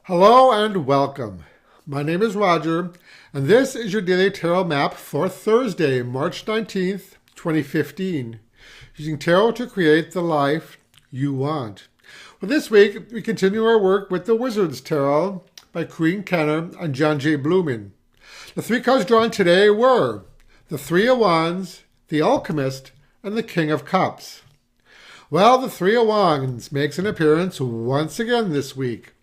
Hello and welcome. My name is Roger, and this is your daily tarot map for Thursday, March 19th, 2015, using tarot to create the life you want. Well, this week, we continue our work with the Wizard's Tarot by Corrine and John J. Blumen. The three cards drawn today were the Three of Wands, the Alchemist, and the King of Cups. Well, the Three of Wands makes an appearance once again this week.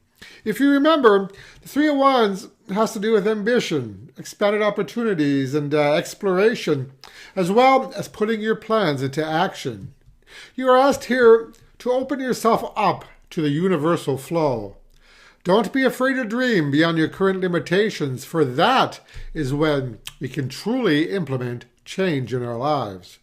If you remember, the Three of Wands has to do with ambition, expanded opportunities, and exploration, as well as putting your plans into action. You are asked here to open yourself up to the universal flow. Don't be afraid to dream beyond your current limitations, for that is when we can truly implement change in our lives.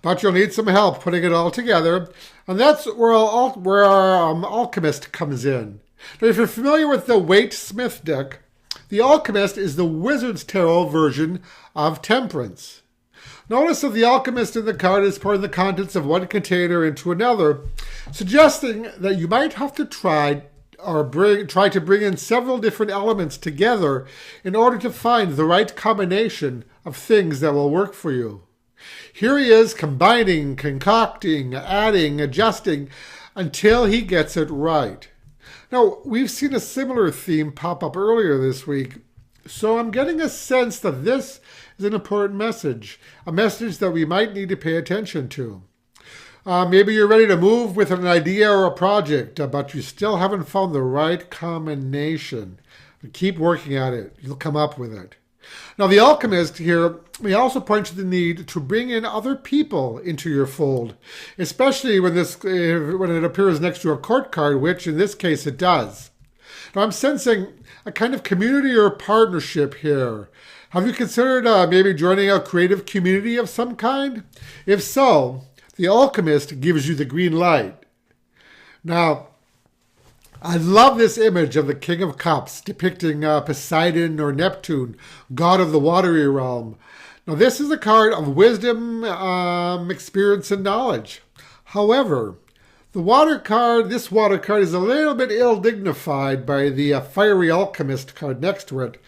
But you'll need some help putting it all together, and that's where our Alchemist comes in. Now, if you're familiar with the Waite-Smith deck, the Alchemist is the Wizard's Tarot version of Temperance. Notice that the Alchemist in the card is pouring the contents of one container into another, suggesting that you might have to try to bring in several different elements together in order to find the right combination of things that will work for you. Here he is combining, concocting, adding, adjusting until he gets it right. Now, we've seen a similar theme pop up earlier this week, so I'm getting a sense that this is an important message, a message that we might need to pay attention to. Maybe you're ready to move with an idea or a project, but you still haven't found the right combination. Keep working at it. You'll come up with it. Now, the Alchemist here may also point to the need to bring in other people into your fold, especially when it appears next to a court card, which in this case it does. Now, I'm sensing a kind of community or partnership here. Have you considered maybe joining a creative community of some kind? If so, the Alchemist gives you the green light. Now, I love this image of the King of Cups depicting Poseidon or Neptune, god of the watery realm. Now, this is a card of wisdom, experience, and knowledge. However, this water card is a little bit ill-dignified by the fiery Alchemist card next to it.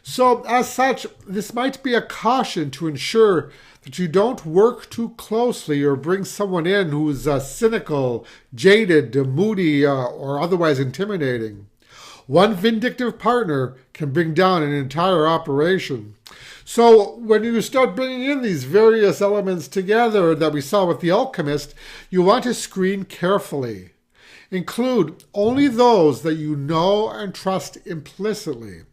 So, as such, this might be a caution to ensure that you don't work too closely or bring someone in who's cynical, jaded, moody, or otherwise intimidating. One vindictive partner can bring down an entire operation. So when you start bringing in these various elements together that we saw with the Alchemist, you want to screen carefully. Include only those that you know and trust implicitly.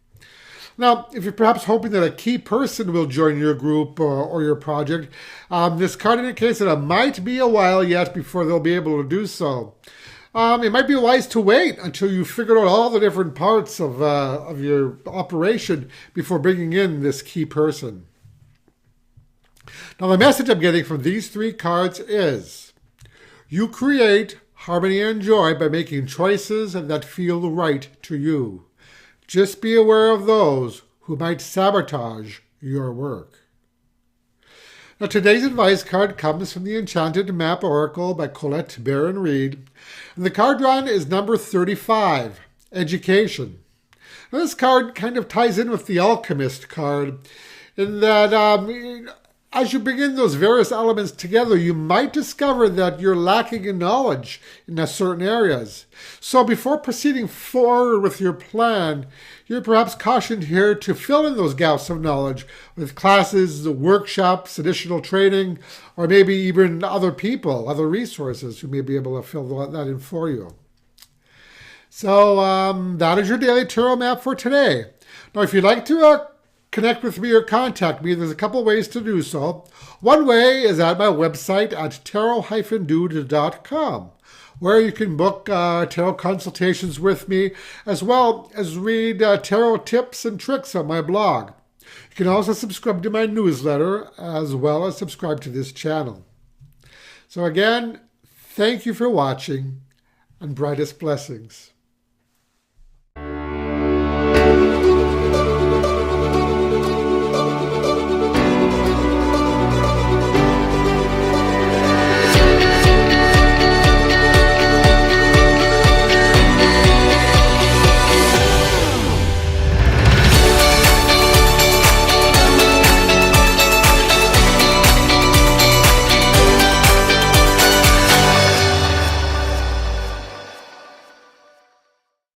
Now, if you're perhaps hoping that a key person will join your group or your project, this card indicates that it might be a while yet before they'll be able to do so. It might be wise to wait until you've figured out all the different parts of your operation before bringing in this key person. Now, the message I'm getting from these three cards is, you create harmony and joy by making choices that feel right to you. Just be aware of those who might sabotage your work. Now, today's advice card comes from the Enchanted Map Oracle by Colette, Baron-Reid, and the card drawn is number 35, Education. Now, this card kind of ties in with the Alchemist card in that as you bring in those various elements together, you might discover that you're lacking in knowledge in certain areas. So before proceeding forward with your plan, you're perhaps cautioned here to fill in those gaps of knowledge with classes, workshops, additional training, or maybe even other people, other resources who may be able to fill that in for you. So that is your daily tarot map for today. Now, if you'd like to connect with me or contact me, there's a couple ways to do so. One way is at my website at tarot-dude.com, where you can book tarot consultations with me, as well as read tarot tips and tricks on my blog. You can also subscribe to my newsletter, as well as subscribe to this channel. So again, thank you for watching, and brightest blessings.